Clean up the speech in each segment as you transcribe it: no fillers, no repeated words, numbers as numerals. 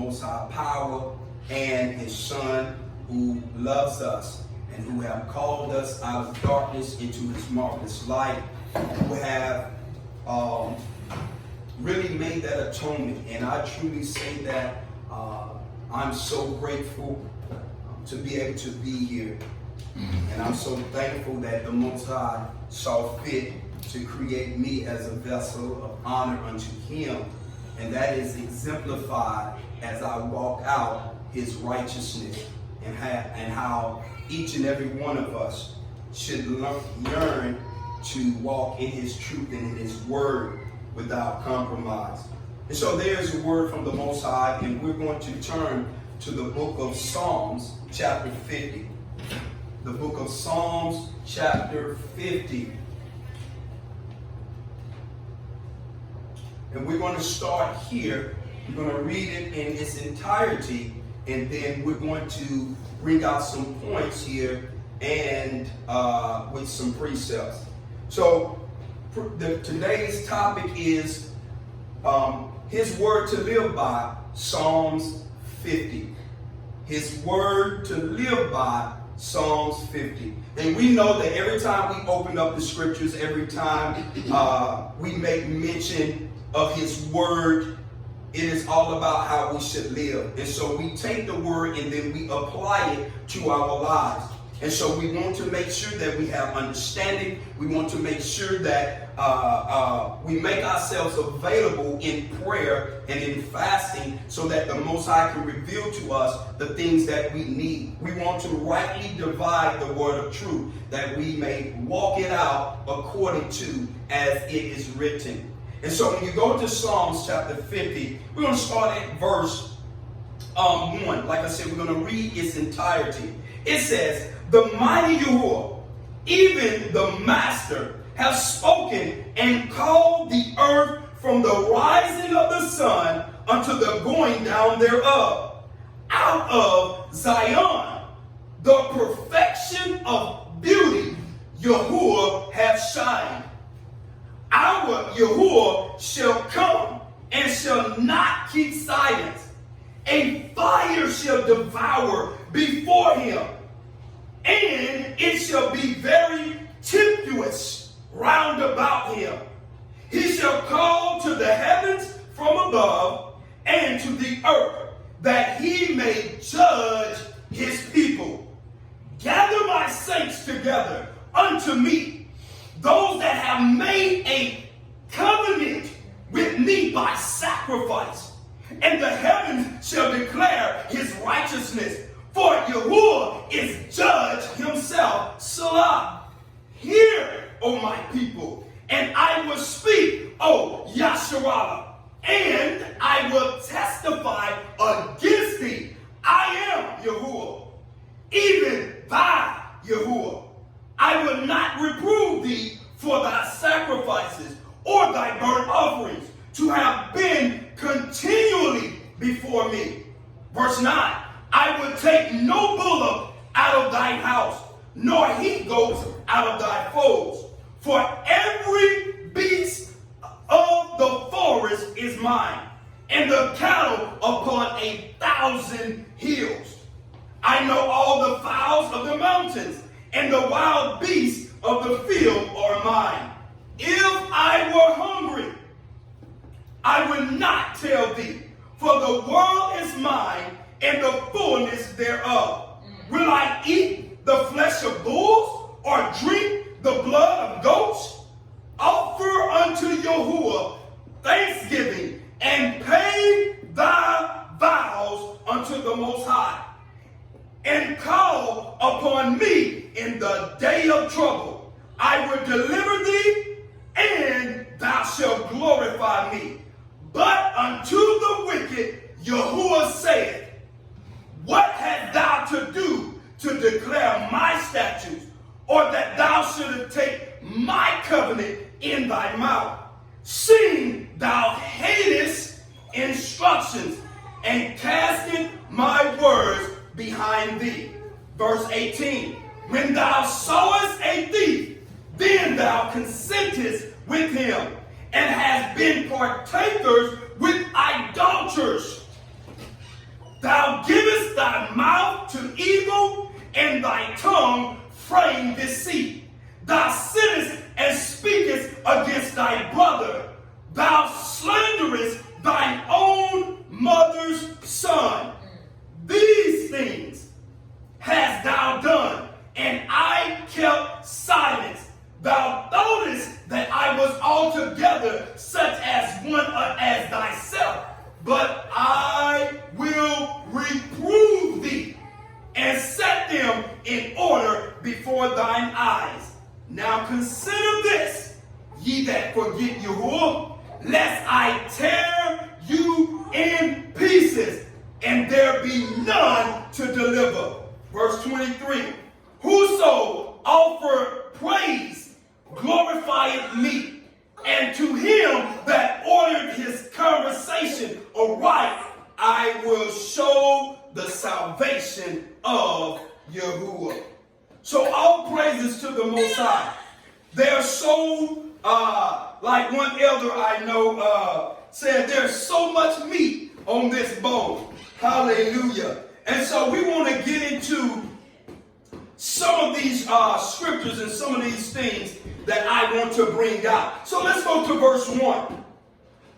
Most High power and his Son who loves us and who have called us out of darkness into his marvelous light, who have really made that atonement. And I truly say that I'm so grateful to be able to be here. And I'm so thankful that the Most High saw fit to create me as a vessel of honor unto him. And that is exemplified as I walk out his righteousness, and how each and every one of us should learn to walk in his truth and in his word without compromise. And so there's a word from the Most High, and we're going to turn to the book of Psalms, chapter 50. The book of Psalms, chapter 50. And we're going to start here. We're going to read it in its entirety, and then we're going to bring out some points here and with some precepts. So today's topic is his word to live by, Psalms 50. His word to live by, Psalms 50. And we know that every time we open up the scriptures, every time we make mention of his word, it is all about how we should live. And so we take the word and then we apply it to our lives. And so we want to make sure that we have understanding. We want to make sure that we make ourselves available in prayer and in fasting so that the Most High can reveal to us the things that we need. We want to rightly divide the word of truth, that we may walk it out according to as it is written. And so when you go to Psalms chapter 50, we're going to start at verse 1. Like I said, we're going to read its entirety. It says, "The mighty Yahuwah, even the Master, has spoken and called the earth from the rising of the sun unto the going down thereof. Out of Zion, the perfection of beauty, Yahuwah hath shined. Our Yahuwah shall come and shall not keep silence. A fire shall devour before him, and it shall be very tempestuous round about him. He shall call to the heavens from above and to the earth, that he may judge his people. Gather my saints together unto me, those that have made a covenant with me by sacrifice. And the heavens shall declare his righteousness, for Yahuwah is judge himself. Salah. Hear, O my people, and I will speak, O Yasharallah, and I will testify against thee. I am Yahuwah, even thy Yahuwah. I will not reprove thee for thy sacrifices or thy burnt offerings, to have been continually before me. Verse 9, I will take no bullock out of thine house, nor he goats out of thy folds. For every beast of the forest is mine, and the cattle upon 1,000 hills. I know all the fowls of the mountains, and the wild beasts of the field are mine. If I were hungry, I would not tell thee, for the world is mine, and the fullness thereof. Will I eat the flesh of bulls, or drink the blood of goats? Offer unto Yahuwah thanksgiving, and pay thy vows unto the Most High, and call upon me in the day of trouble. I will deliver thee, and thou shalt glorify me. But unto the wicked Yahuwah saith, what hast thou to do to declare my statutes, or that thou shouldest take my covenant in thy mouth? Seeing thou hatest instructions, and castest my words behind thee. Verse 18, when thou sawest a thief, then thou consentest with him, and hast been partakers with idolaters. thy mouth to evil, and thy tongue frame deceit. Thou sittest and speakest against thy brother. Thou slanderest thine own mother's son. These things hast thou done, and I kept silence. Thou thoughtest that I was altogether such as one as thyself, but I will reprove thee, and set them in order before thine eyes. Now consider this, ye that forget Yahuwah, lest I tear you in pieces, and there be none to deliver. Verse 23, whoso offer praise glorifieth me, and to him that ordered his conversation aright, I will show the salvation of Yahuwah. So all praises to the Most High. They're so, like one elder I know said, there's so much meat on this bone. Hallelujah. And so we want to get into some of these scriptures and some of these things that I want to bring out. So let's go to verse 1.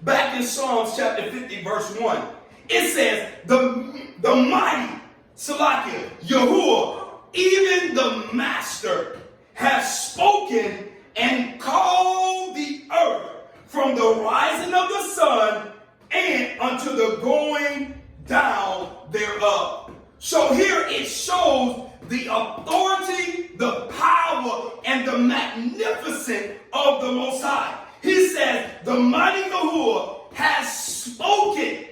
Back in Psalms chapter 50, verse 1. It says, the mighty, Salakia, Yahuwah, even the master, has spoken and called the earth from the rising of the sun and unto the going down thereof. So here it shows the authority, the power, and the magnificence of the Most High. He says, the mighty Yahuwah has spoken,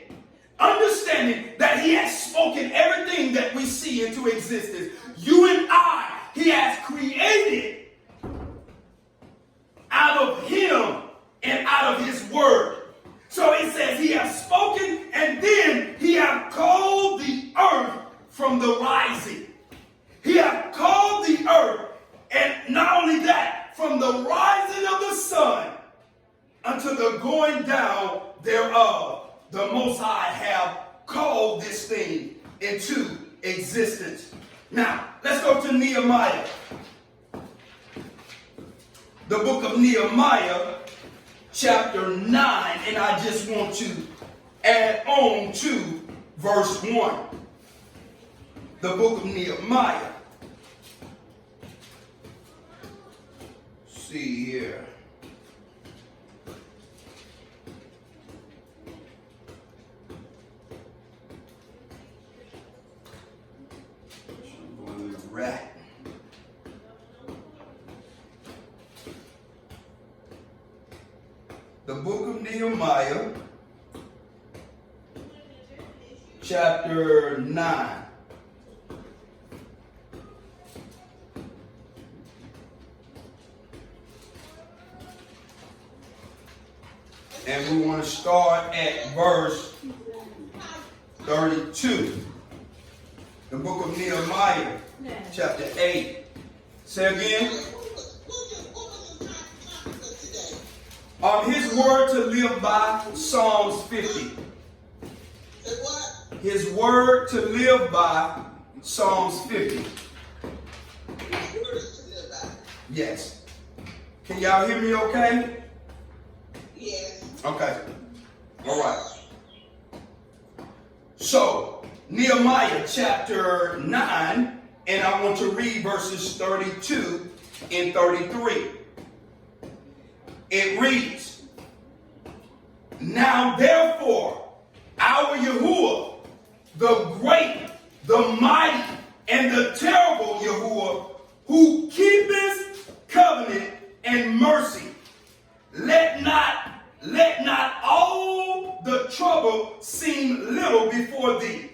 understanding that he has spoken everything that we see into existence. You and I, he has created out of him and out of his word. So it says he has spoken, and then he has called the earth from the rising. He has called the earth, and not only that, from the rising of the sun unto the going down thereof, the Most High have called this thing into existence. Now, let's go to Nehemiah. The book of Nehemiah, chapter 9, and I just want to add on to verse 1. The book of Nehemiah. See here. Right. The book of Nehemiah, chapter 9. And we want to start at verse 32. The book of Nehemiah, chapter 8. Say again. His word to live by, Psalms 50. His word to live by, Psalms 50. Yes. Can y'all hear me okay? Yes. Okay. All right. So, Nehemiah chapter 9, and I want to read verses 32 and 33. It reads, now therefore, our Yahuwah, the great, the mighty, and the terrible Yahuwah, who keepeth covenant and mercy, let not all the trouble seem little before thee,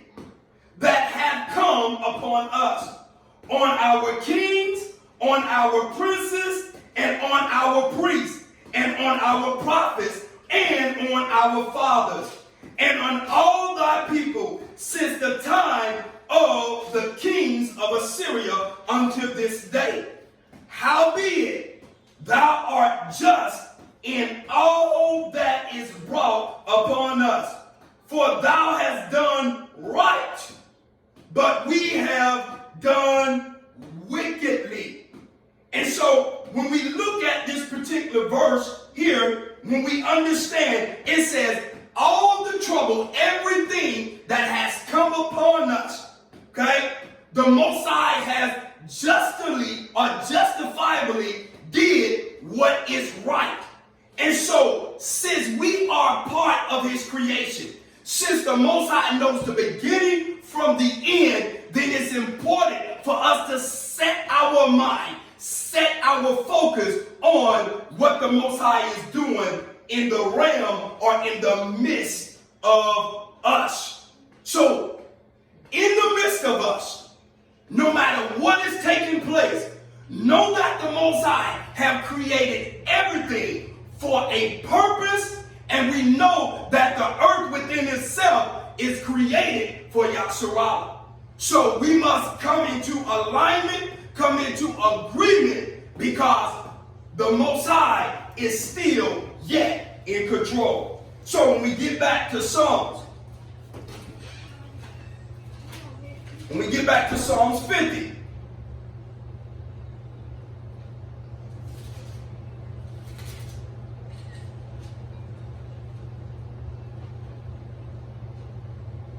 that have come upon us, on our kings, on our princes, and on our priests, and on our prophets, and on our fathers, and on all thy people, since the time of the kings of Assyria unto this day. Howbeit, thou art just in all that is brought upon us, for thou hast done right. But done wickedly. And so when we look at this particular verse here, when we understand, it says all the trouble, everything that has come upon us, okay, the Most High has justly or justifiably did what is right. And so, since we are part of his creation, since the Most High knows the beginning from the end, then it's important for us to set our mind, set our focus on what the Most High is doing in the realm or in the midst of us. So, in the midst of us, no matter what is taking place, know that the Most High have created everything for a purpose, and we know that the earth within itself is created for Yahshua. So we must come into alignment, come into agreement, because the Most High is still yet in control. So when we get back to Psalms, Psalms 50,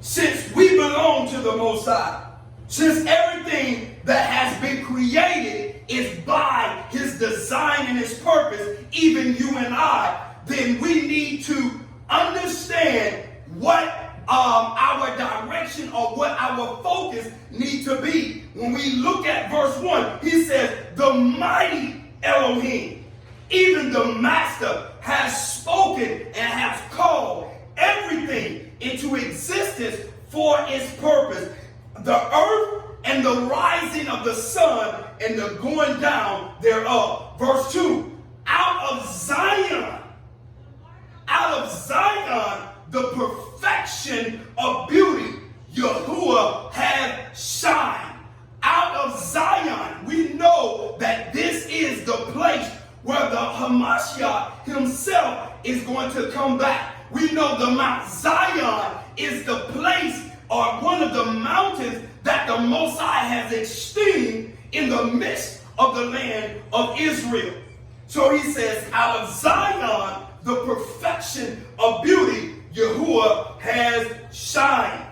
since we belong to the Most High, since everything that has been created is by his design and his purpose, even you and I, then we need to understand what our direction or what our focus needs to be. When we look at verse 1, he says, the mighty Elohim, even the Master, has spoken and has called everything into existence for its purpose. The earth and the rising of the sun and the going down thereof. Verse 2, out of Zion, the perfection of beauty, Yahuwah has shined. Out of Zion, we know that this is the place where the Hamashiach himself is going to come back. We know the Mount Zion is the place or one of the mountains that the Most High has esteemed in the midst of the land of Israel. So he says, out of Zion, the perfection of beauty, Yahuwah has shined.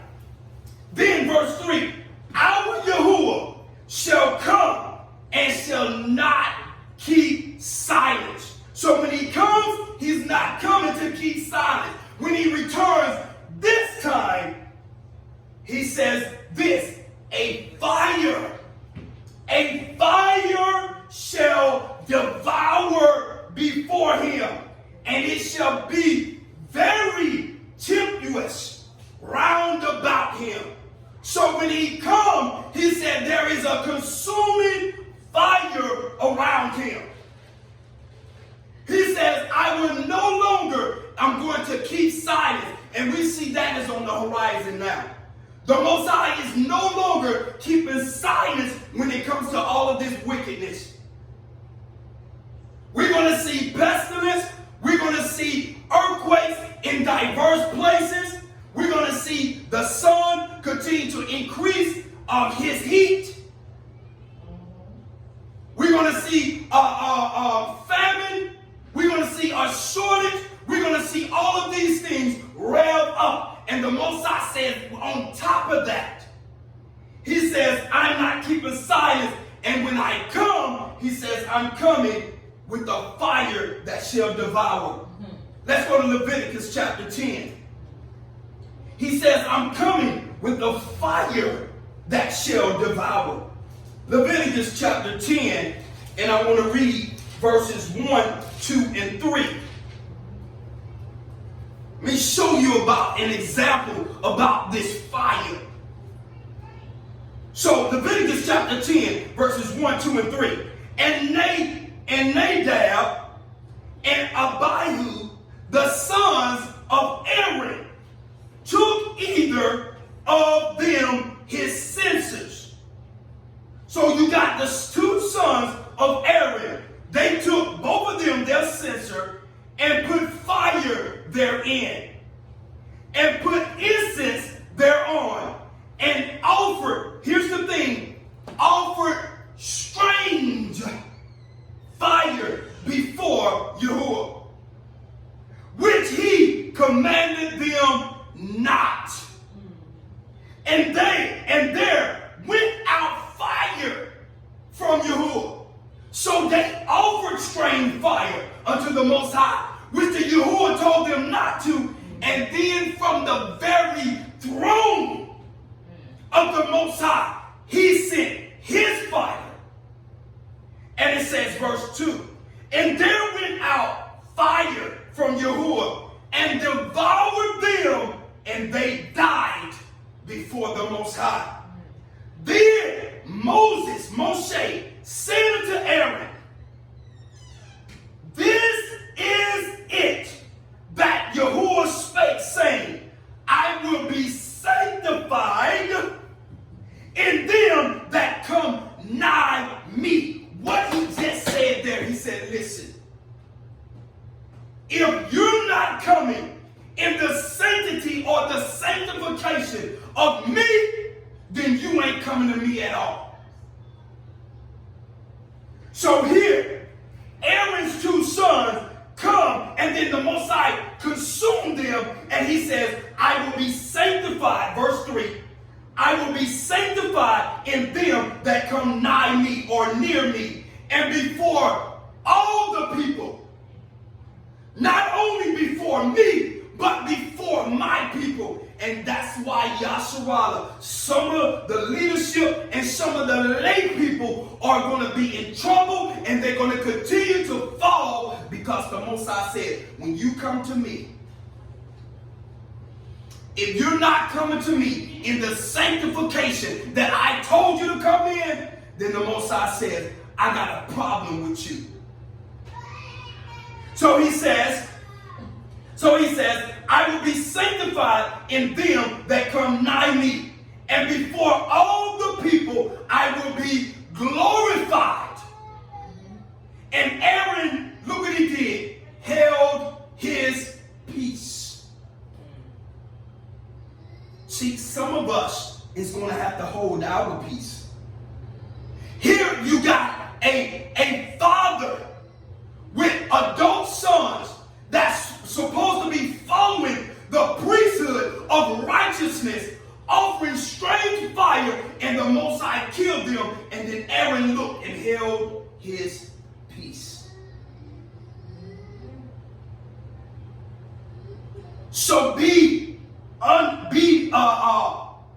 Then verse 3, our Yahuwah shall come and shall not keep silence. So when he comes, he's not coming to keep silence. When he returns this time, he says this, a fire shall devour before him, and it shall be very tempestuous round about him. So when he comes, he said there is a consuming fire around him. He says, I will no longer, I'm going to keep silent. And we see that is on the horizon now. The Most High is no longer keeping silence when it comes to all of this wickedness. We're going to see pestilence. We're going to see earthquakes in diverse places. We're going to see the sun continue to increase his heat. We're going to see famine. We're going to see a shortage. We're going to see all of these things rev up. And the Most High says, on top of that, he says, I'm not keeping silence. And when I come, he says, I'm coming with the fire that shall devour. Let's go to Leviticus Chapter 10. He says, I'm coming with the fire that shall devour. Leviticus Chapter 10, and I want to read verses 1, 2, and 3. Let me show you about an example about this fire. So Leviticus chapter 10, verses 1, 2, and 3. And Nadab and Abihu, the sons of Aaron, took either of them his censers. So you got the two sons of Aaron. They took both of them their censer and put fire therein, and put incense thereon, and offered, here's the thing, And there went out fire from Yahuwah. So they offered strange fire unto the Most High, which the Yahuwah told them not to. And then from the very throne of the Most High, he sent his fire. And it says, verse 2, and there went out fire from Yahuwah and devoured them, and they died before the Most High. Then Moshe, said unto Aaron, this is it that Yahuwah spake, saying, I will be sanctified in them that come nigh me. What he just said there, he said, listen, if you're not coming in the sanctity or the sanctification of me, then you ain't coming to me at all. So here, Aaron's two sons come, and then the Most High consumed them, and he says, I will be sanctified, verse 3, I will be sanctified in them that come nigh me or near me, and before all the people, not only before me, but before my people. And that's why Yasharallah, some of the leadership and some of the lay people are going to be in trouble, and they're going to continue to fall, because the Most High said, when you come to me, if you're not coming to me in the sanctification that I told you to come in, then the Most High says, I got a problem with you. So he says, I will be sanctified in them that come nigh me, and before all the people I will be glorified. And Aaron, look what he did, held his peace. See, some of us is going to have to hold our peace. Here you got a father with adult sons that's supposed to be following the priesthood of righteousness, offering strange fire, and the Most High killed them. And then Aaron looked and held his peace. So be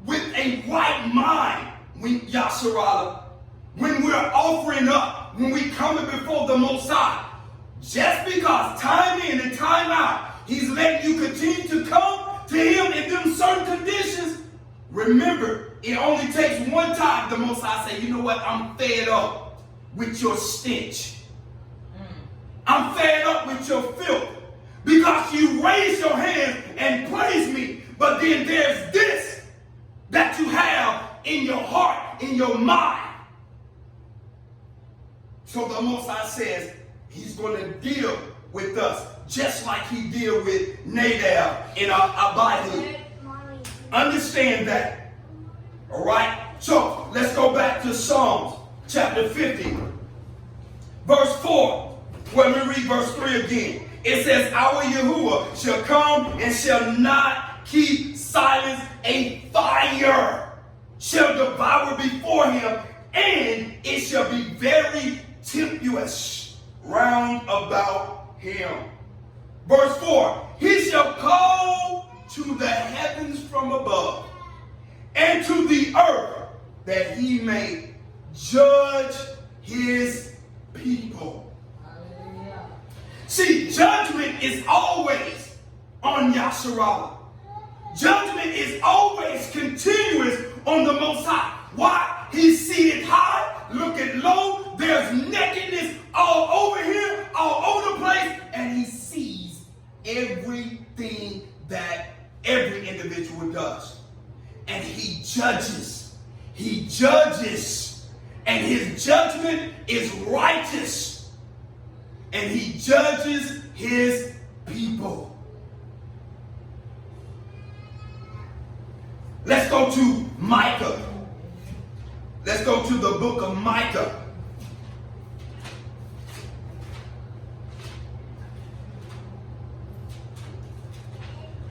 with a right mind when Yasharallah, when we're offering up, when we coming before the Most High. Just because time in and time out, he's letting you continue to come to him in them certain conditions. Remember, it only takes one time the Most High say, you know what, I'm fed up with your stench. I'm fed up with your filth. Because you raise your hand and praise me, but then there's this that you have in your heart, in your mind. So the Most High says, he's going to deal with us just like he deal with Nadab and Abihu. Understand that. All right? So let's go back to Psalms chapter 50, verse 4. Well, let me read verse 3 again. It says, our Yahuwah shall come and shall not keep silence. A fire shall devour before him, and it shall be very tempestuous round about him. Verse 4, he shall call to the heavens from above and to the earth, that he may judge his people. See, judgment is always on Yasharallah. Judgment is always continuous on the Most High. Why? He's seated high, looking low. There's nakedness all over him, all over the place, and he sees everything that every individual does. And he judges. He judges. And his judgment is righteous. And he judges his people. Let's go to Micah. Let's go to the book of Micah.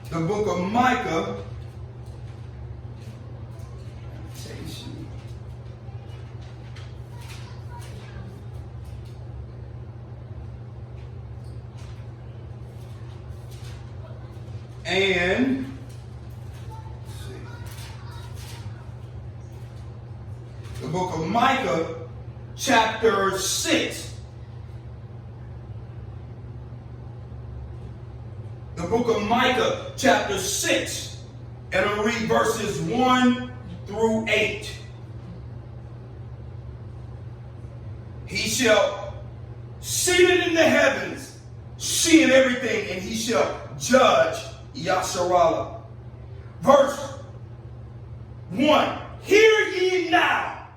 The book of Micah, And let's see, the book of Micah, chapter 6. The book of Micah, chapter 6. And I'll read verses 1 through 8. He shall seated in the heavens, seeing everything, and he shall judge Yasharallah. Verse 1. Hear ye now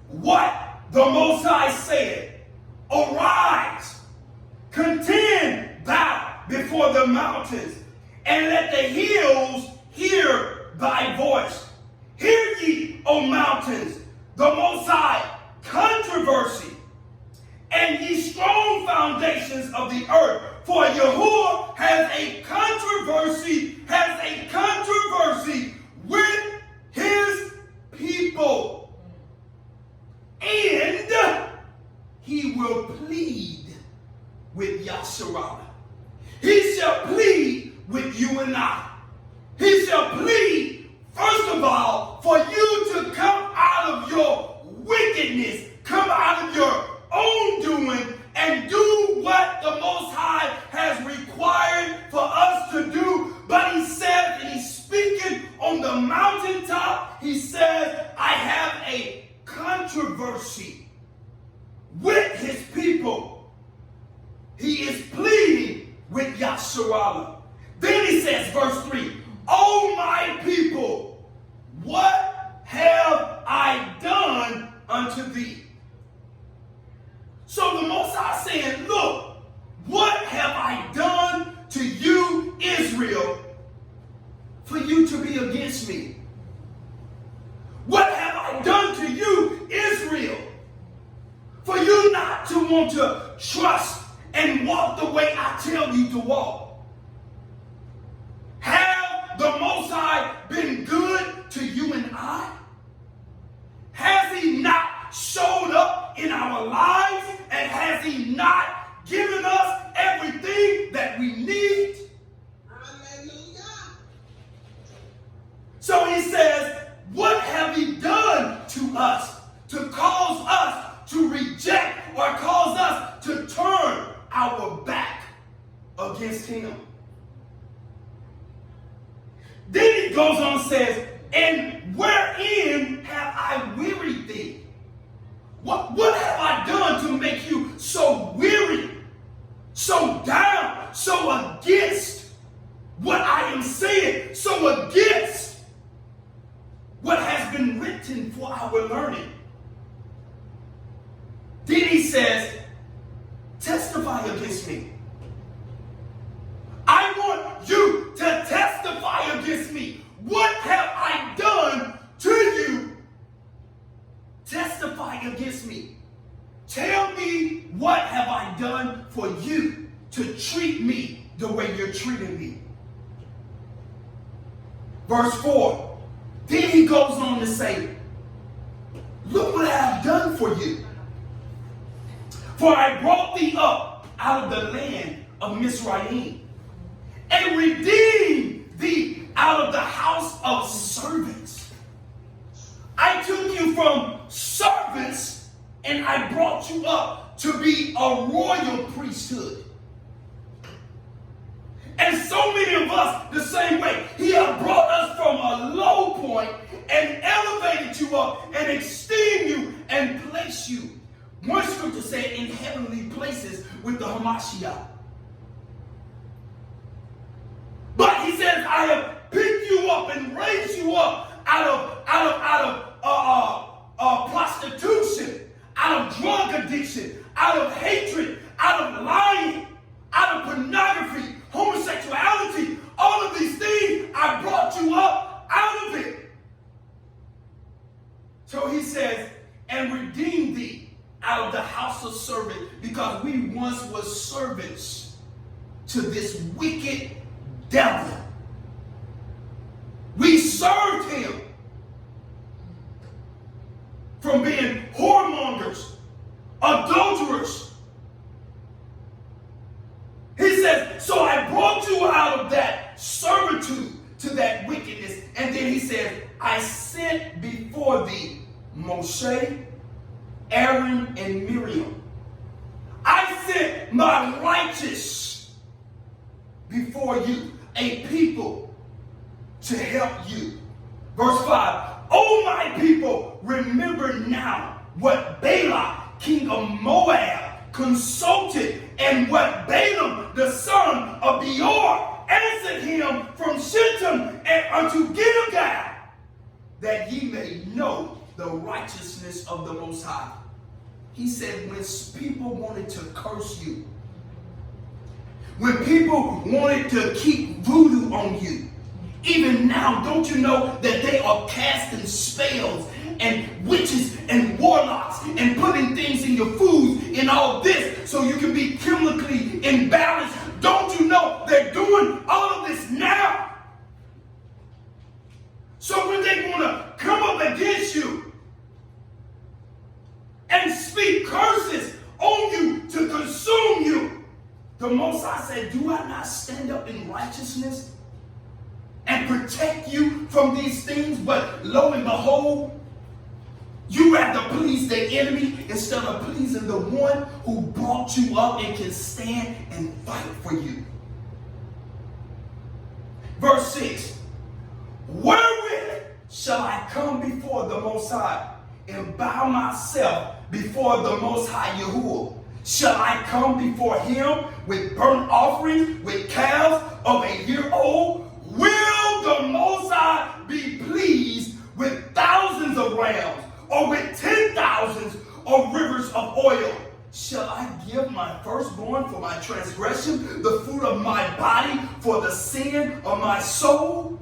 what the Most High said. Arise, contend thou before the mountains, and let the hills hear thy voice. Hear ye, O mountains, the Most High controversy, and ye strong foundations of the earth. For Yahuwah has a controversy with his people, and he will plead with Yasharallah. He shall plead with you and I. He shall plead, first of all, for you to come out of your wickedness, come out of your own doing, and do what the Most High has required for us to do. But he says, and he's speaking on the mountaintop, he says, I have a controversy with his people. He is pleading with Yasharallah. Then he says, verse 3, O my people, what have I done unto thee? So the Most High saying, look, what have I done to you, Israel, for you to be against me? What have I done to you, Israel, for you not to want to trust and walk the way I tell you to walk? Have the Most High been good to you and I? Has he not showed up in our lives? And has he not given us everything that we need? Hallelujah. So he says, what have he done to us to cause us to reject or cause us to turn our back against him? Then he goes on and says, and wherein have I wearied thee? What have I done to make you so weary, so down, so against what I am saying, so against what has been written for our learning? Then he says, testify against me. I want you to testify against me. What have I done to you? Testify against me. Tell me, what have I done for you to treat me the way you're treating me? Verse 4. Then he goes on to say, look what I have done for you. For I brought thee up out of the land of Mizraim, and redeemed thee out of the house of servants. I took you from servants and I brought you up to be a royal priesthood. And so many of us the same way. He has brought us from a low point and elevated you up and esteemed you and placed you. One scripture said in heavenly places with the Hamashiach. But he says, I have picked you up and raised you up out of prostitution, out of drug addiction, out of hatred, out of lying, out of pornography, homosexuality, all of these things. I brought you up out of it. So he says, and redeemed thee out of the house of servant, because we once were servants to this wicked devil. We served him from being whoremongers, adulterers. He says, so I brought you out of that servitude sent before thee Moshe, Aaron, and Miriam. I sent my righteous before you, a people to help you. Verse 5, O my people, remember now what Balak, king of Moab, consulted, and what Balaam, the son of Beor, answered him from Shittim and unto Gilgal, that ye may know the righteousness of the Most High. He said, when people wanted to curse you, when people wanted to keep voodoo on you, even now, don't you know that they are casting spells and witches and warlocks and putting things in your food and all this so you can be chemically imbalanced? Don't you know they're doing all of this now? So when they want to come up against you and speak curses on you to consume you, the Most High said, do I not stand up in righteousness and protect you from these things? But lo and behold, you rather please the enemy instead of pleasing the one who brought you up and can stand and fight for you. Verse 6, wherewith shall I come before the Most High and bow myself before the Most High Yahuwah? Shall I come before him with burnt offerings, with calves of a year old? Will the Most High be pleased with thousands of rams, or with 10,000s of rivers of oil? Shall I give my firstborn for my transgression, the fruit of my body for the sin of my soul?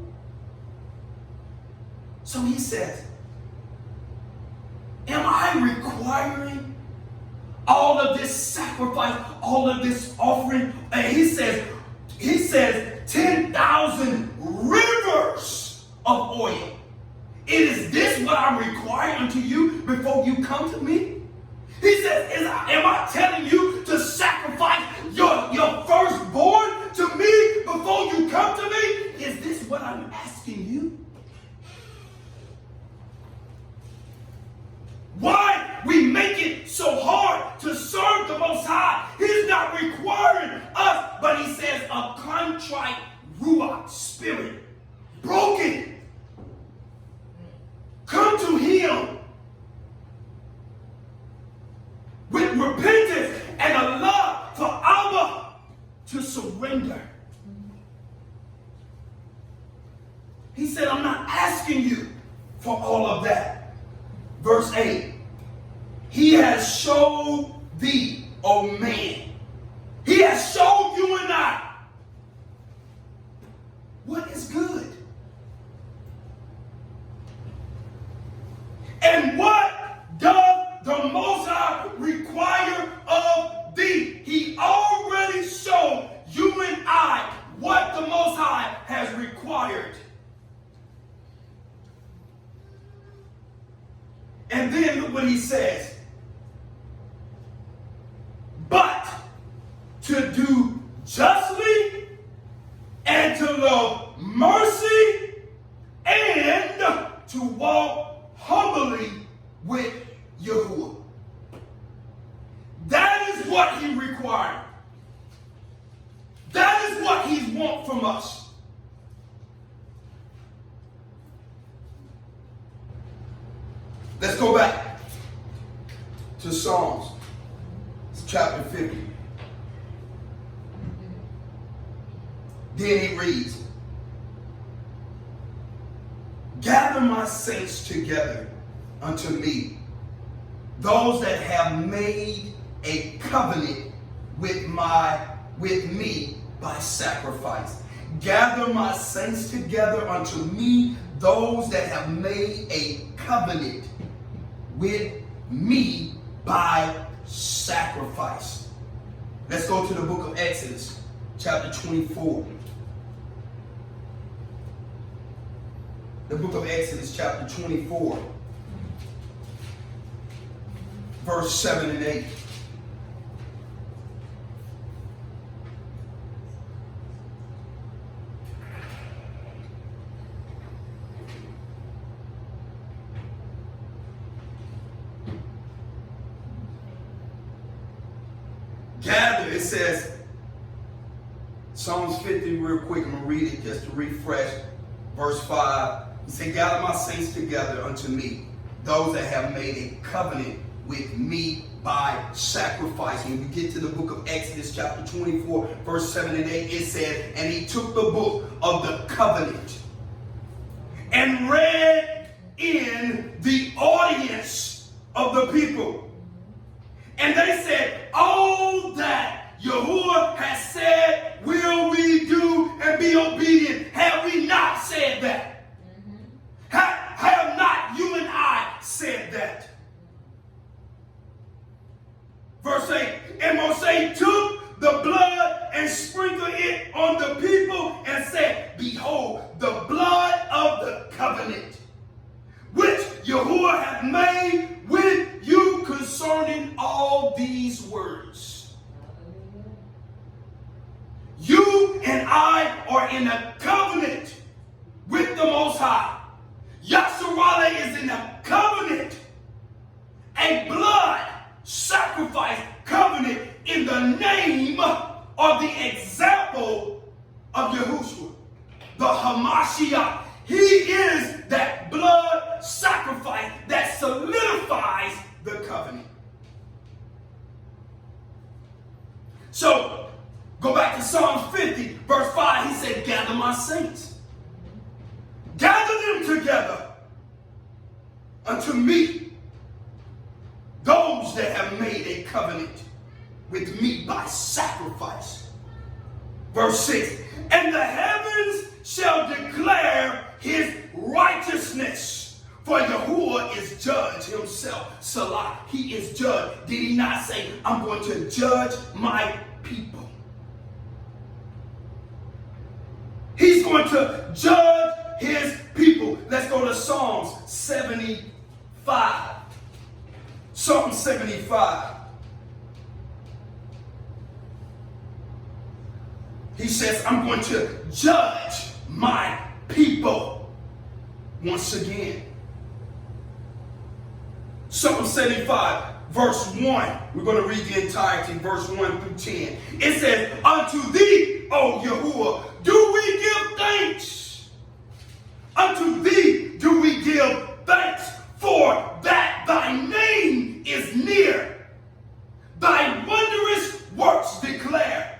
So he says, am I requiring all of this sacrifice, all of this offering? And he says 10,000 rivers of oil. Is this what I require unto you before you come to me? He says, am I telling you to sacrifice your firstborn to me before you come to me? Is this what I'm asking you? Why we make it so hard to serve the Most High? He's not requiring us, but he says a contrite ruach spirit, broken. Come to him with repentance and a love for Abba to surrender. He said, I'm not asking you for all of that. Verse 8, he has showed thee, O man. He has showed you and I what is good. And what does the Most High require of thee? He already showed you and I what the Most High has required. And then look what he says. But to do justly and to love mercy and to walk humbly with Yahuwah. That is what he required. That is what he wants from us. Let's go back to Psalms chapter 50. Then he reads, gather my saints together unto me, those that have made a covenant with me by sacrifice. Gather my saints together unto me, those that have made a covenant with me by sacrifice. Let's go to the book of Exodus, chapter 24. The book of Exodus, chapter 24, verse 7 and 8. gather. It says, Psalms 50 real quick. I'm going to read it just to refresh. Verse 5. He said, gather my saints together unto me, those that have made a covenant with me by sacrifice. When we get to the book of Exodus chapter 24, verse 7 and 8, it says, and he took the book of the covenant and read in the audience of the people. And they said, all that Yahuwah has said, will we do and be obedient? Have we not said that? Have not you and I said that? Verse 8, and Moses took the blood and sprinkled it on the people and said, behold, the blood of the covenant, which Yahuwah hath made with you concerning all these words. You and I are in a covenant with the Most High. Yasharale is in a covenant, a blood sacrifice covenant in the name or the example of Yahushua, the Hamashiach. He is that blood sacrifice that solidifies the covenant. So, go back to Psalms 50, verse 5. He said, gather my saints. Gather them together unto me, those that have made a covenant with me by sacrifice. Verse 6, and the heavens shall declare his righteousness, for Yahuwah is judge himself. Salah, he is judge. Did he not say, I'm going to judge my people? He's going to judge his people. Let's go to Psalms 75. Psalm 75. He says, I'm going to judge my people once again. Psalm 75, verse 1. We're going to read the entirety, verse 1 through 10. It says, unto thee, O Yahuwah, do we give thanks. Unto thee do we give thanks, for that thy name is near. Thy wondrous works declare.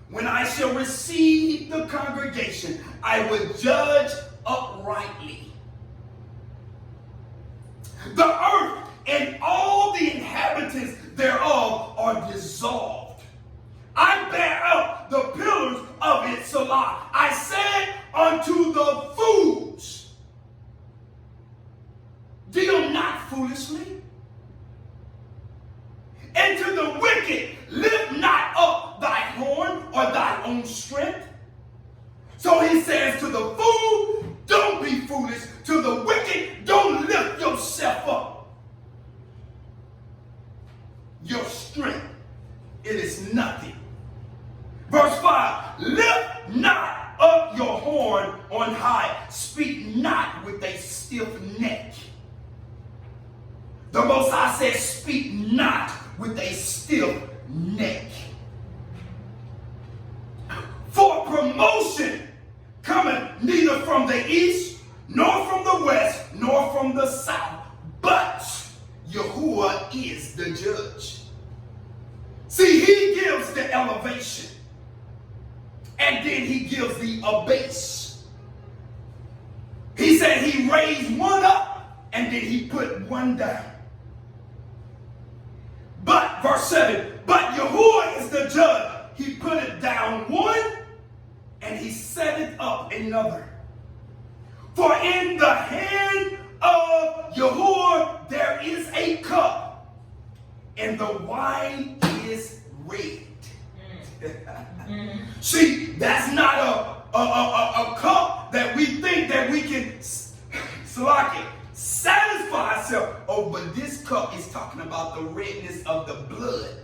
When I shall receive the congregation, I will judge uprightly. The earth and all the inhabitants thereof are dissolved. I bear up the pillars of it, Salah. I said unto the fools, deal not foolishly. And to the wicked, lift not up thy horn or thy own strength. So he says to the fool, don't be foolish. To the wicked, don't lift yourself up. Your strength, it is nothing. Verse 5, lift not up your horn on high. Speak not with a stiff neck. The Most High says, speak not with a stiff neck. For promotion cometh neither from the east, nor from the west, nor from the south, but Yahuwah is the judge. See, he gives the elevation, and then he gives the abase. He said he raised one up, and then he put one down. But, verse 7, but Yahuwah is the judge. He put it down one, and he set it up another. For in the hand of Yahuwah there is a cup, and the wine is red. See, that's not a cup that we think that we can satisfy ourselves. Oh, but this cup is talking about the redness of the blood.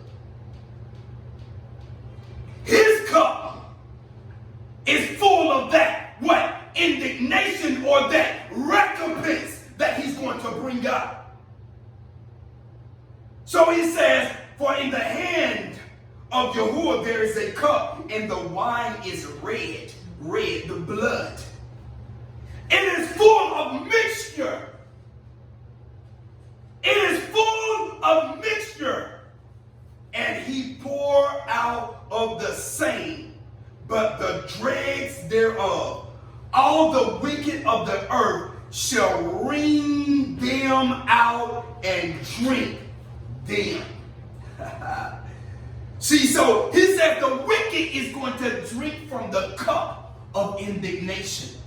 His cup is full of that, what? Indignation, or that recompense that he's going to bring out. So he says, for in the hand of Yahuwah there is a cup, and the wine is red, the blood. It is full of mixture. It is full of mixture. And he poured out of the same, but the dregs thereof, all the wicked of the earth shall wring them out and drink them. See, so he said the wicked is going to drink from the cup of indignation.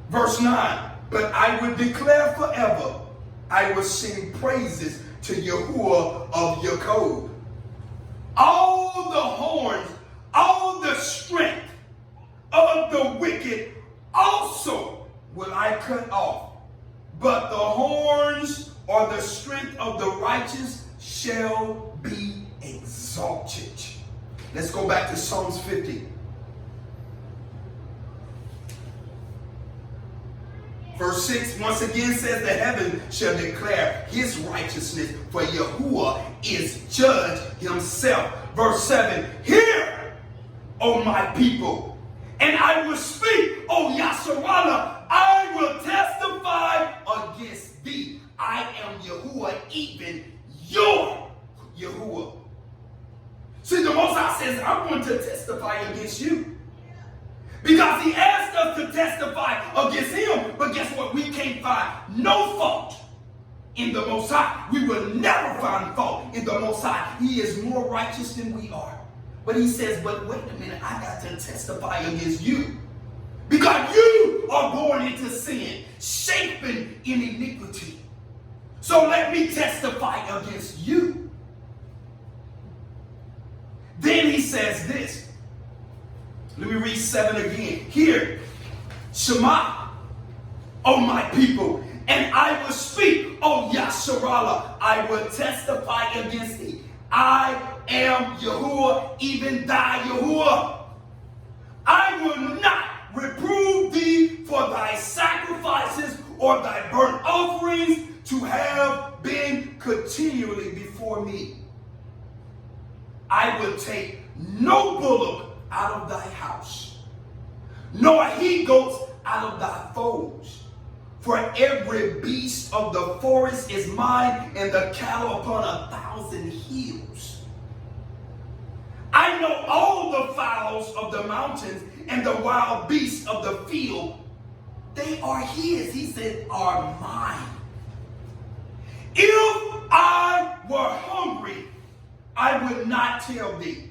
Verse 9, but I will declare forever, I will sing praises to Yahuwah of Jacob. All the horns, all the strength of the wicked also will I cut off, but the horns or the strength of the righteous shall be exalted. Let's go back to Psalms 50. Verse 6 once again says, the heaven shall declare his righteousness, for Yahuwah is judge himself. Verse 7, hear, O my people, and I will speak, O Yasharallah, I will testify against thee. I am Yahuwah, even your Yahuwah. See, the Most High says, I'm going to testify against you. Because he asked us to testify against him. But guess what? We can't find no fault in the Most High. We will never find fault in the Most High. He is more righteous than we are. But he says, but wait a minute, I got to testify against you. Because you are born into sin, shapen in iniquity. So let me testify against you. Then he says this. Let me read 7 again. Hear, Shema, O my people, and I will speak, O Yasharallah, I will testify against thee. I am Yahuwah, even thy Yahuwah. I will not reprove thee for thy sacrifices or thy burnt offerings to have been continually before me. I will take no bullock out of thy house, nor he-goats out of thy folds. For every beast of the forest is mine, and the cattle upon 1,000 hills. I know all the fowls of the mountains and the wild beasts of the field. They are his, he said, are mine. If I were hungry, I would not tell thee.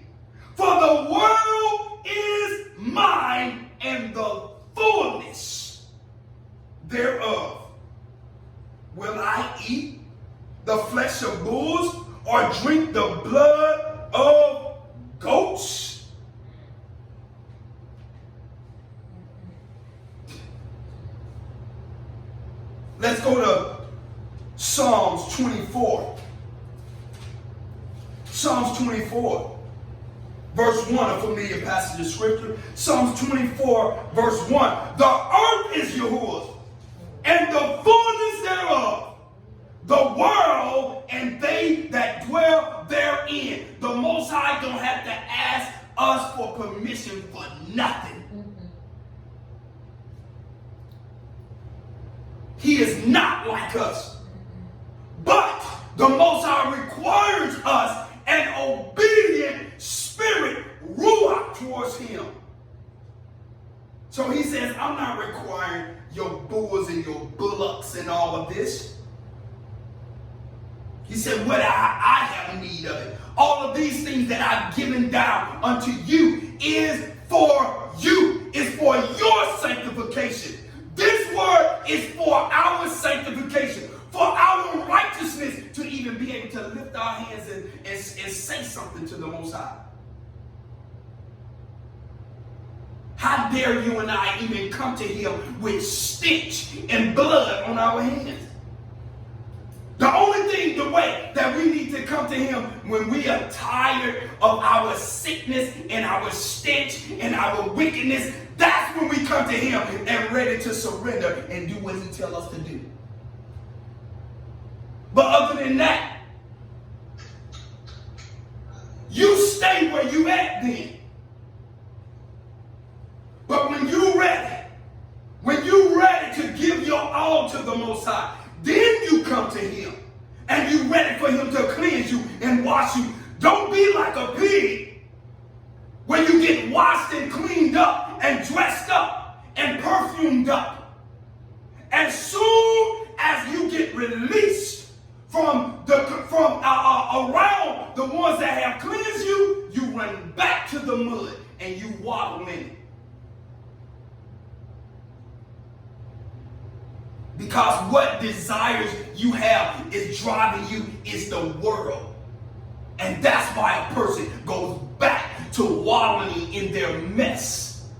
For the world is mine and the fullness thereof. Will I eat the flesh of bulls or drink the blood of goats? Let's go to Psalms 24. Psalms 24. Verse 1, a familiar passage of scripture. Psalms 24, verse 1. The earth is Yahuwah's, and the fullness thereof, the world and they that dwell therein. The Most High don't have to ask us for permission for nothing. He is not like us. But the Most High requires us an obedient spirit, ruach, towards him. So he says, I'm not requiring your bulls and your bullocks and all of this. He said, what I have need of it. All of these things that I've given down unto you is for you. It's for your sanctification. This word is for our sanctification, for our righteousness, to even be able to lift our hands and say something to the Most High. How dare you and I even come to him with stench and blood on our hands? The only thing, the way that we need to come to him when we are tired of our sickness and our stench and our wickedness, that's when we come to him and ready to surrender and do what he tells us to do. But other than that, stay where you at then. But when you're ready to give your all to the Most High, then you come to him. And you're ready for him to cleanse you and wash you. Don't be like a pig when you get washed and cleaned up and dressed up and perfumed up. As soon as you get released from around the ones that have cleansed you, you run back to the mud and you waddle in it. Because what desires you have is driving you is the world. And that's why a person goes back to wallowing in their mess.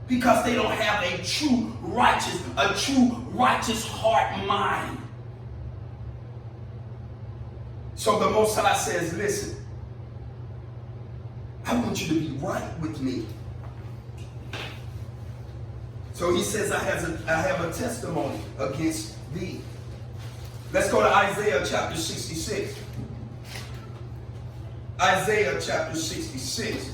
Because they don't have a true righteous heart mind. So the Most High says, listen, I want you to be right with me. So he says, I have a testimony against thee. Let's go to Isaiah chapter 66. Isaiah chapter 66.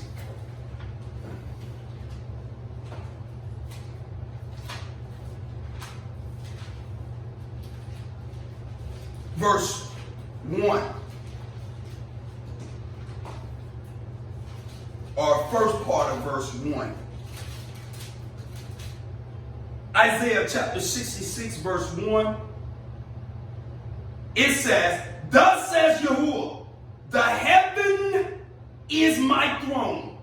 Verse 1. Or first part of verse 1. Isaiah chapter 66 verse 1. It says, thus says Yahuwah, the heaven is my throne,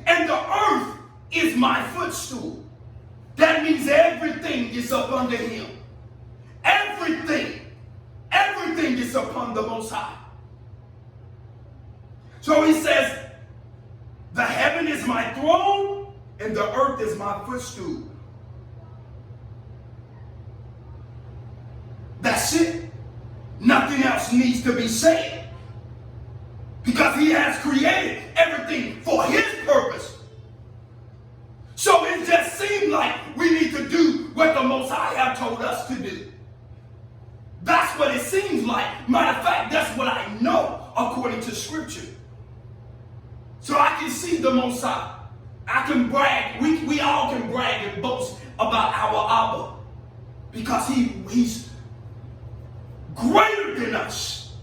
and the earth is my footstool. That means everything is up under him. Everything is upon the Most High. So he says, the heaven is my throne, and the earth is my footstool. That's it. Nothing else needs to be said. Because he has created everything for his purpose. So it just seems like we need to do what the Most High have told us to do. That's what it seems like. Matter of fact, that's what I know according to Scripture. So I can see the Most High. I can brag. We all can brag and boast about our Abba. Because he's greater than us,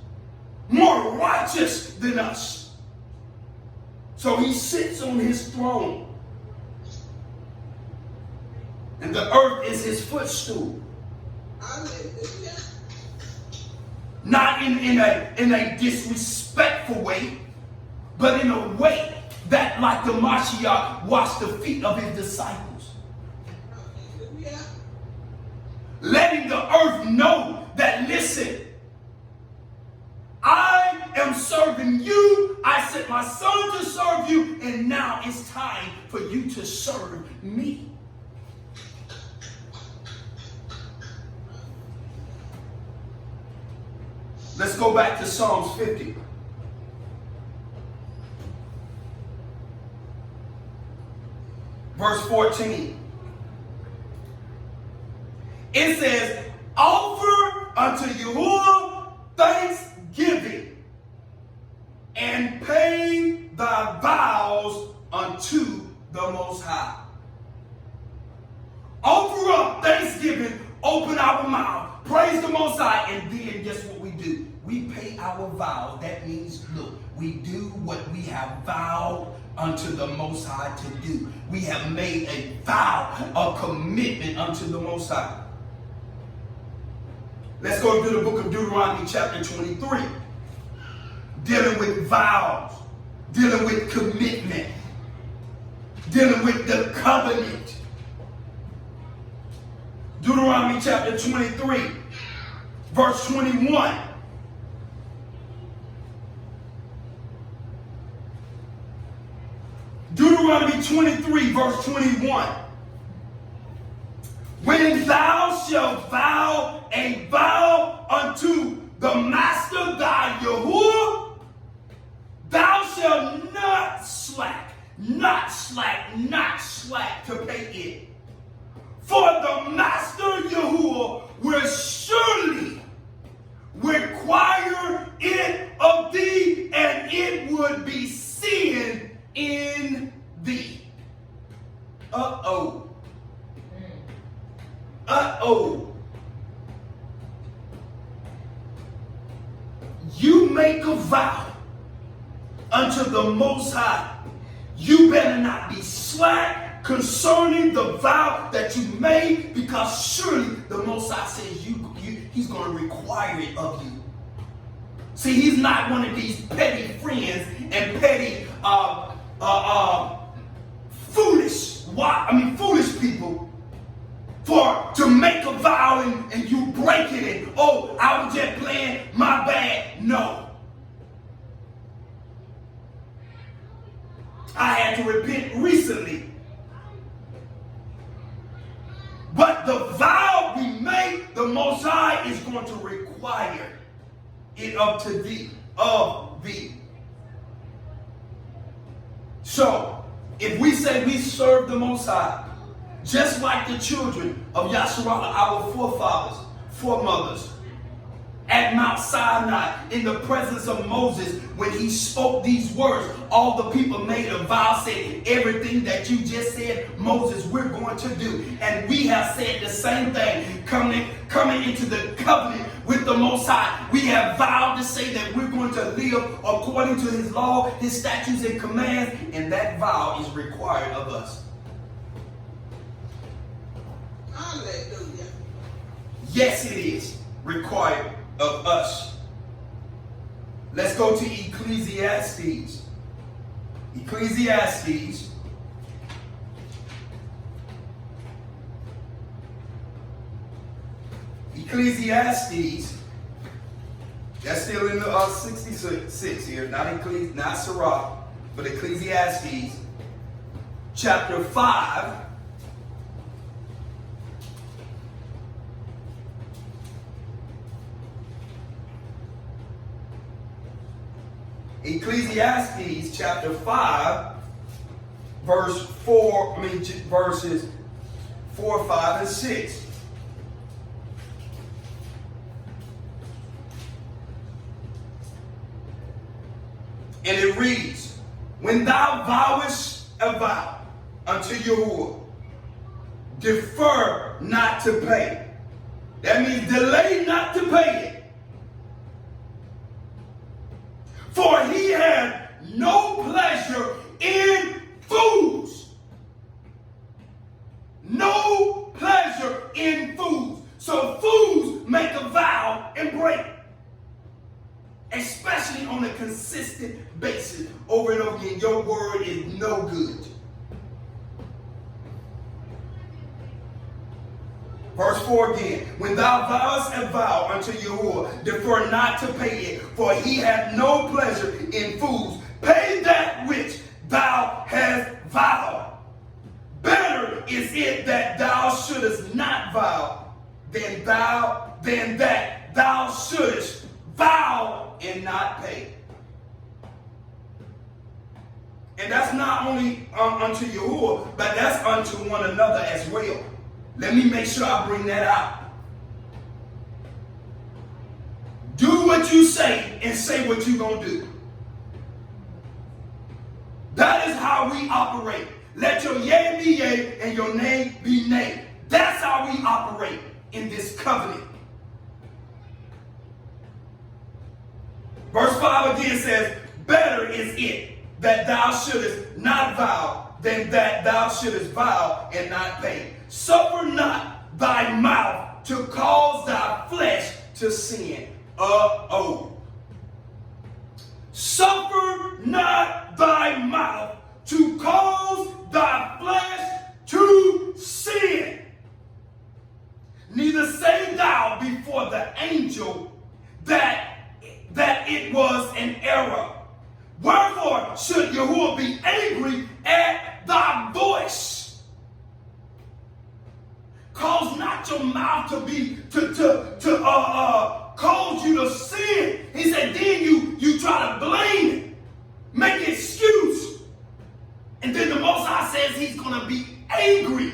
more righteous than us. So he sits on his throne, and the earth is his footstool. Not in a disrespectful way, but in a way that, like the Mashiach, washed the feet of his disciples. Letting the earth know that, listen, I am serving you. I sent my son to serve you, and now it's time for you to serve me. Let's go back to Psalms 50. Verse 14. It says, offer unto Yahuwah thanksgiving, and pay thy vows unto the Most High. Offer up thanksgiving, open our mouth, praise the Most High, and then guess what we do? We pay our vows. That means, look, we do what we have vowed unto the Most High to do. We have made a vow, a commitment unto the Most High. Let's go to the book of Deuteronomy chapter 23. Dealing with vows, dealing with commitment, dealing with the covenant. Deuteronomy chapter 23, verse 21. Deuteronomy 23, verse 21. When thou shalt vow a vow unto the Master thy Yahuwah, thou shalt not slack to pay it. For the Master Yahuwah will surely require it of thee You make a vow unto the Most High. You better not be slack concerning the vow that you made, because surely the Most High says He's going to require it of you. See, He's not one of these petty friends and petty, foolish people to make a vow and you break it and, oh, I was just playing, my bad. No. I had to repent recently. But the vow we make, the Most High is going to require it of thee. So, if we say we serve the Most High, just like the children of Yasharallah, our foremothers, at Mount Sinai, in the presence of Moses, when he spoke these words, all the people made a vow saying, everything that you just said, Moses, we're going to do. And we have said the same thing, coming into the covenant with the Most High. We have vowed to say that we're going to live according to His law, His statutes and commands, and that vow is required of us. Hallelujah. Yes, it is required of us. Let's go to Ecclesiastes. Ecclesiastes. Ecclesiastes. That's still in the 66 here, not Sirach, but Ecclesiastes, chapter 5. Ecclesiastes chapter 5, verses 4, 5, and 6. And it reads, when thou vowest a vow unto Yahuwah, defer not to pay. That means delay not to pay it. For He had no pleasure in fools. No pleasure in fools. So fools make a vow and break it. Especially on a consistent basis. Over and over again, your word is no good. Verse 4 again, when thou vowest a vow unto Yahuwah, defer not to pay it, for He hath no pleasure in fools. Pay that which thou hast vowed. Better is it that thou shouldest not vow than that thou shouldest vow and not pay. And that's not only unto Yahuwah, but that's unto one another as well. Let me make sure I bring that out. Do what you say and say what you're going to do. That is how we operate. Let your yea be yea and your nay be nay. That's how we operate in this covenant. Verse 5 again says, better is it that thou shouldest not vow than that thou shouldest vow and not pay. Suffer not thy mouth to cause thy flesh to sin. Suffer not thy mouth to cause thy flesh to sin. Neither say thou before the angel that it was an error. Wherefore should Yahuwah be angry at thy voice? Cause not your mouth to cause you to sin. He said, then you try to blame it, make an excuse. And then the Most High says He's going to be angry.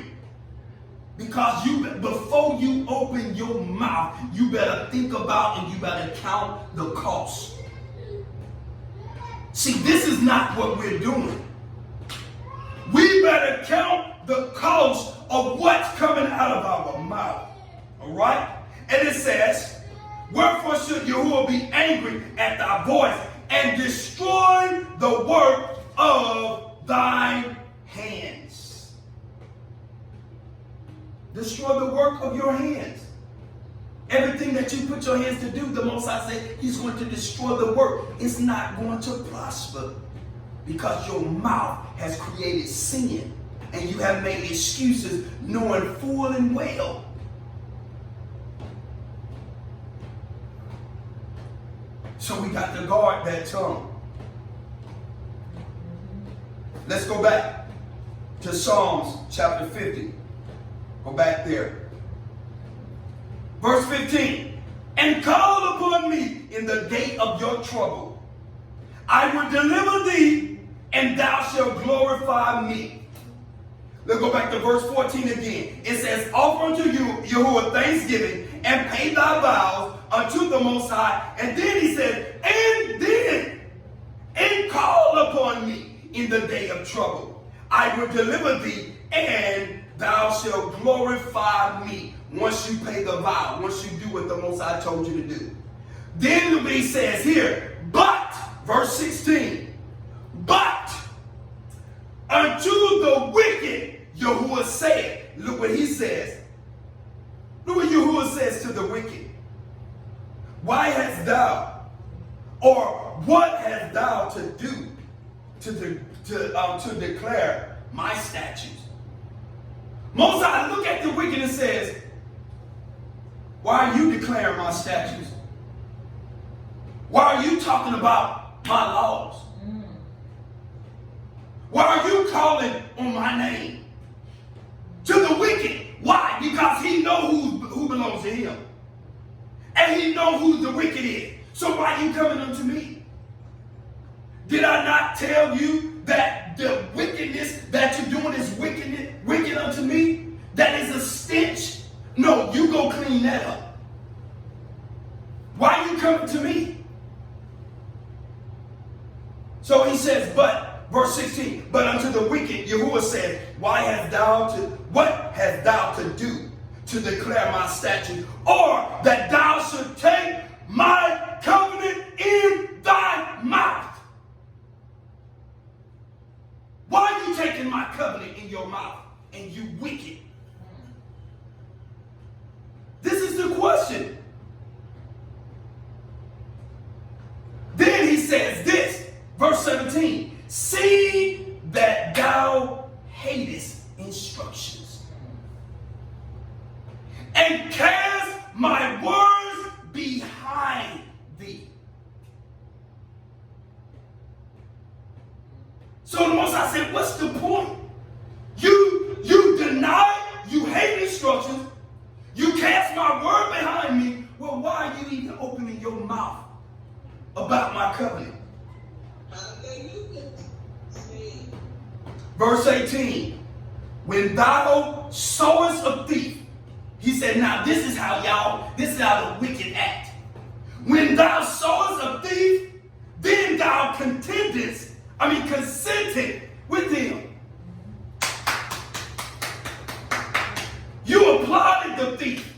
Because before you open your mouth, you better think about and you better count the cost. See, this is not what we're doing. We better count the cost of what's coming out of our mouth. All right? And it says, wherefore should Yahuwah be angry at thy voice and destroy the work of thine hands? Destroy the work of your hands. Everything that you put your hands to do, the Most High said he's going to destroy the work. It's not going to prosper because your mouth has created sin and you have made excuses knowing full and well. So we got to guard that tongue. Let's go back to Psalms chapter 50. Go back there. Verse 15. And call upon me in the day of your trouble. I will deliver thee, and thou shalt glorify me. Let's go back to verse 14 again. It says, offer unto you, Yahuwah, thanksgiving, and pay thy vows unto the Most High. And then he said, and call upon me in the day of trouble. I will deliver thee, and thou shalt glorify me. Once you pay the vow, once you do what the Most High told you to do. Then he says here, but, verse 16, but unto the wicked, Yahuwah said, look what he says. Look what Yahuwah says to the wicked. Why hast thou, or what hast thou to do to declare my statutes? Most High look at the wicked and says, why are you declaring my statutes? Why are you talking about my laws? Why are you calling on my name? To the wicked. Why? Because he knows who belongs to him. And he knows who the wicked is. So why are you coming unto me? Did I not tell you that the wickedness that you're doing is wicked unto me? That is a stench? No, you go clean that up. Why are you coming to me? So he says, but, verse 16, but unto the wicked, Yahuwah said, what hast thou to do to declare my statute, or that thou should take my covenant in thy mouth? Why are you taking my covenant in your mouth, and you wicked? This is the question. Then he says this, verse 17, see that thou hatest instructions, and cast my words behind thee. So the Most High said, what's the point? You deny, you hate instructions, you cast my word behind me. Well, why are you even opening your mouth about my covenant? Verse 18. When thou sowest a thief, he said, now this is how the wicked act. When thou sowest a thief, then thou consented with him. You applauded the thief.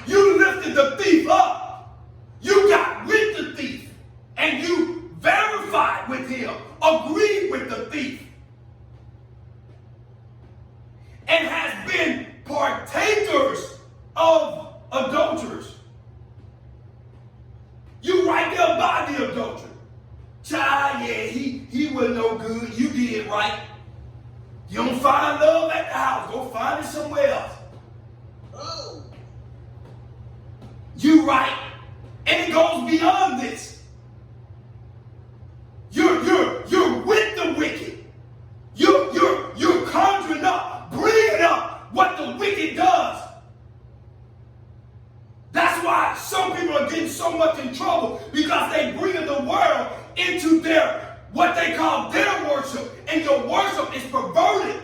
You lifted the thief up. You got with the thief. And you verified with him. Agreed with the thief. And has been partakers of adulterers. You right there by the adulterer. Child, yeah, he was no good. You did right. You don't find love at the house. Go find it somewhere else. Oh. You right. And it goes beyond this. You're with the wicked. You're conjuring up, bringing up what the wicked does. That's why some people are getting so much in trouble, because they bring the world into what they call their worship, and your worship is perverted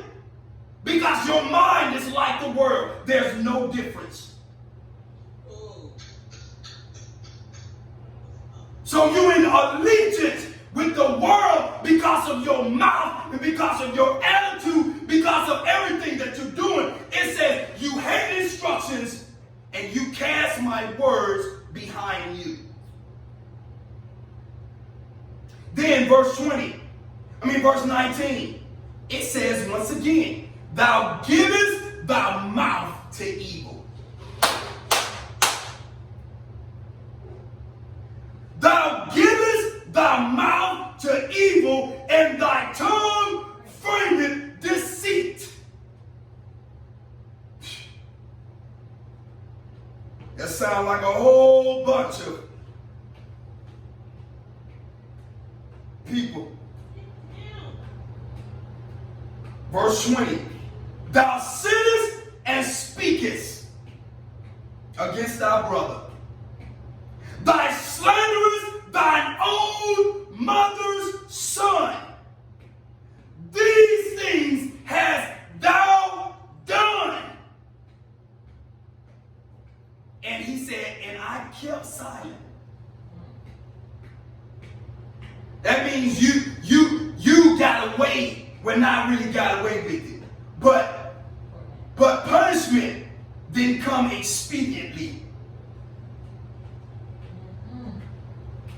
because your mind is like the world. There's no difference. So you're in allegiance with the world because of your mouth and because of your attitude, because of everything that you're doing. It says you hate instructions and you cast my words behind you. Then verse 19, it says once again, thou givest thy mouth to evil. Thou givest thy mouth to evil, and thy tongue frameth deceit. That sounds like a whole bunch of people. Verse 20. Thou sittest and speakest against thy brother. Thy slanderest thine own mother's son. These things hast thou done. And he said, and I kept silent. That means you got away, well, not really got away with it. But punishment didn't come expediently.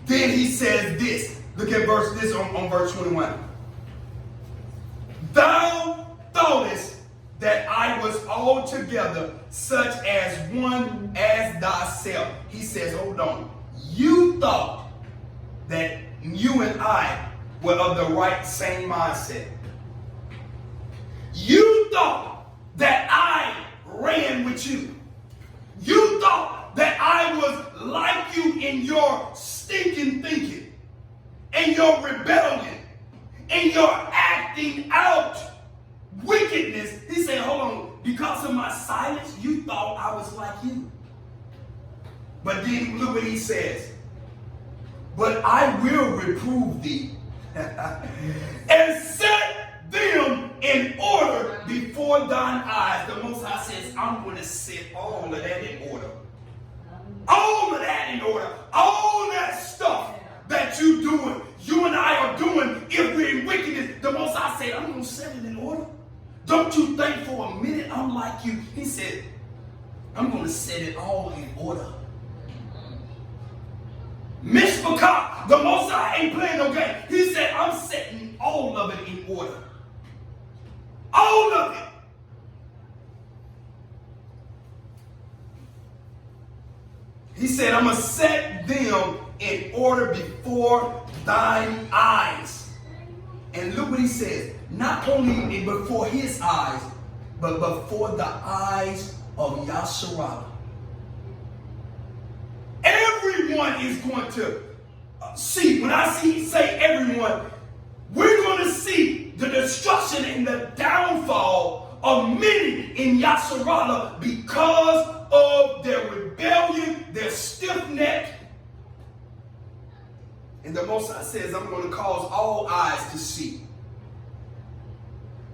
Then he says this. Look at this on verse 21. Thou thoughtest that I was altogether such as one as thyself. He says, hold on. You thought that you and I were of the right same mindset. You thought that I ran with you. You thought that I was like you in your stinking thinking, and your rebellion, and your acting out wickedness. He said, hold on, because of my silence, you thought I was like you. But then look what he says. But I will reprove thee and set them in order before thine eyes. The Most High says, I'm going to set all of that in order. All of that in order. All that stuff that you doing, you and I are doing, if we're in wickedness, the Most High said, I'm going to set it in order. Don't you think for a minute I'm like you? He said, I'm going to set it all in order. Mishpachah, the Most High ain't playing no game. He said, I'm setting all of it in order. All of it. He said, I'm going to set them in order before thine eyes. And look what he says. Not only before his eyes, but before the eyes of Yasharah. Everyone is going to see. When I say everyone, we're going to see the destruction and the downfall of many in Yasharah because of their rebellion, their stiff neck. And the Most High says, I'm going to cause all eyes to see.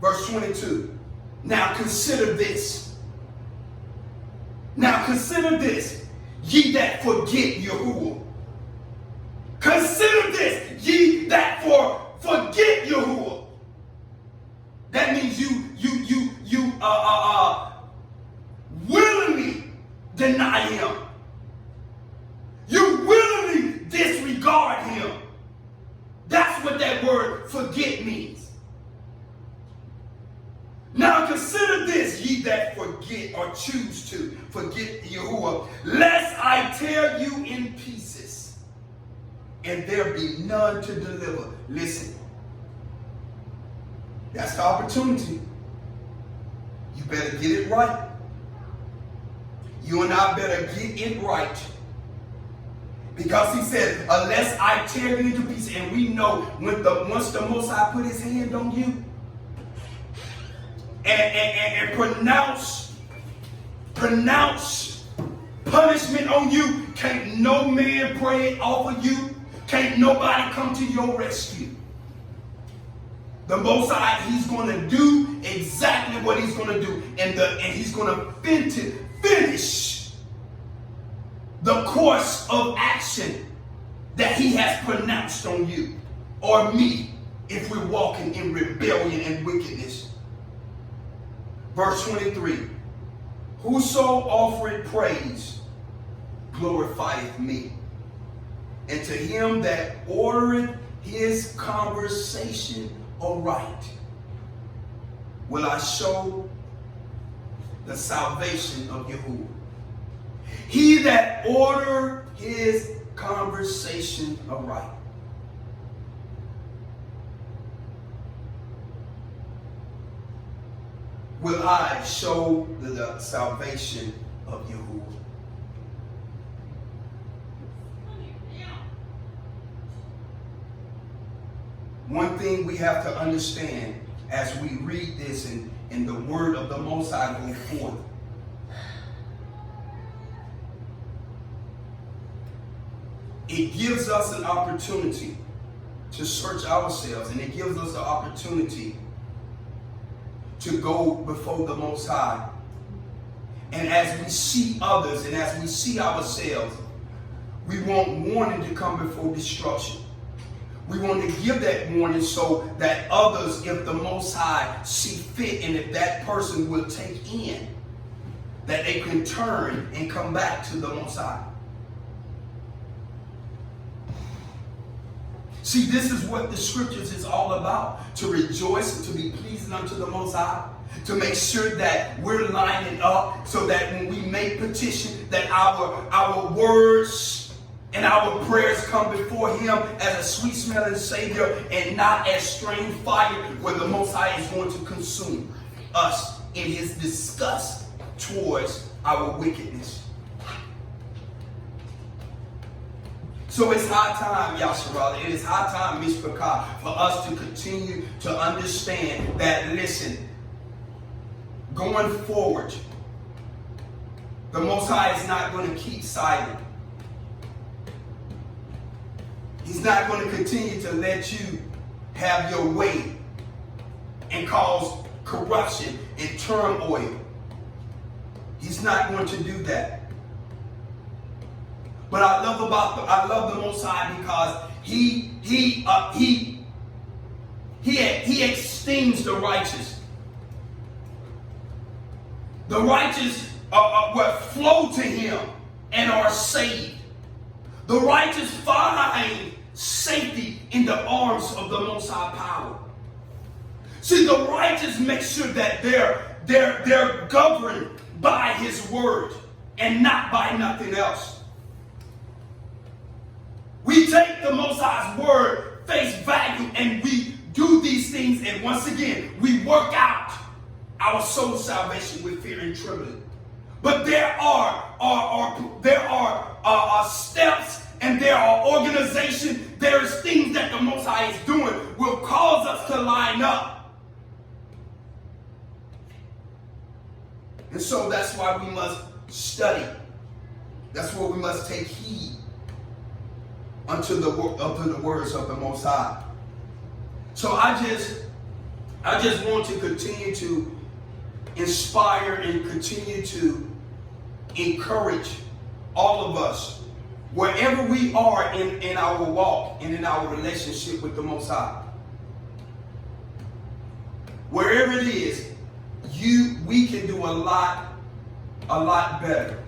Verse 22. Now consider this. Now consider this, ye that forget Yahuwah. Consider this, ye that forget Yahuwah. That means you willingly deny him. You willingly disregard him. That's what that word forget means. Now consider this, ye that forget or choose to forget Yahuwah, lest I tear you in pieces, and there be none to deliver. Listen, that's the opportunity. You better get it right. You and I better get it right. Because he said, unless I tear you into pieces, and we know once the Most High put his hand on you and pronounce punishment on you, can't no man pray it off of you. Can't nobody come to your rescue. The Most High, he's going to do exactly what he's going to do. And he's going to finish the course of action that he has pronounced on you or me if we're walking in rebellion and wickedness. Verse 23. Whoso offereth praise glorifieth me. And to him that ordereth his conversation aright will I show the salvation of Yahuwah. He that order his conversation aright. Will I show the salvation of Yahuwah. One thing we have to understand as we read this in the word of the Most High go forth. It gives us an opportunity to search ourselves, and it gives us the opportunity to go before the Most High. And as we see others and as we see ourselves, we want warning to come before destruction. We want to give that warning so that others, if the Most High see fit, and if that person will take in, that they can turn and come back to the Most High. See, this is what the scriptures is all about. To rejoice and to be pleasing unto the Most High. To make sure that we're lining up so that when we make petition, that our words and our prayers come before him as a sweet smelling Savior and not as strange fire where the Most High is going to consume us in his disgust towards our wickedness. So it's high time, Yasharala, it is high time, Mishpachah, for us to continue to understand that, listen, going forward, the Most High is not going to keep silent. He's not going to continue to let you have your way and cause corruption and turmoil. He's not going to do that. But I love the Most High because he esteems the righteous. The righteous will flow to him and are saved. The righteous find safety in the arms of the Most High power. See, the righteous make sure that they're governed by his word and not by nothing else. We take the Most High's word face value and we do these things, and once again we work out our soul salvation with fear and trembling. But there are steps and there are organizations, there is things that the Most High is doing will cause us to line up. And so that's why we must study. That's why we must take heed unto the words of the Most High. So I just want to continue to inspire and continue to encourage all of us, wherever we are in our walk and in our relationship with the Most High. Wherever it is, we can do a lot better.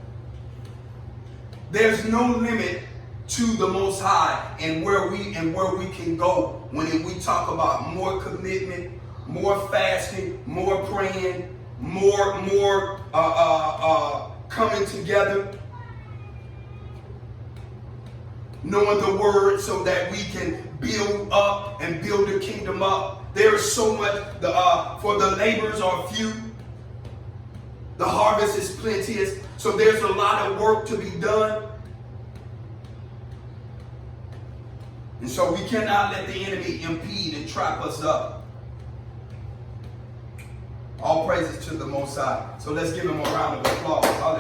There's no limit to the Most High and where we can go when we talk about more commitment, more fasting, more praying, more coming together, knowing the word so that we can build up and build the kingdom up. There is so much, for the laborers are few, the harvest is plenteous, so there's a lot of work to be done. And so we cannot let the enemy impede and trap us up. All praises to the Most High. So let's give him a round of applause. Hallelujah.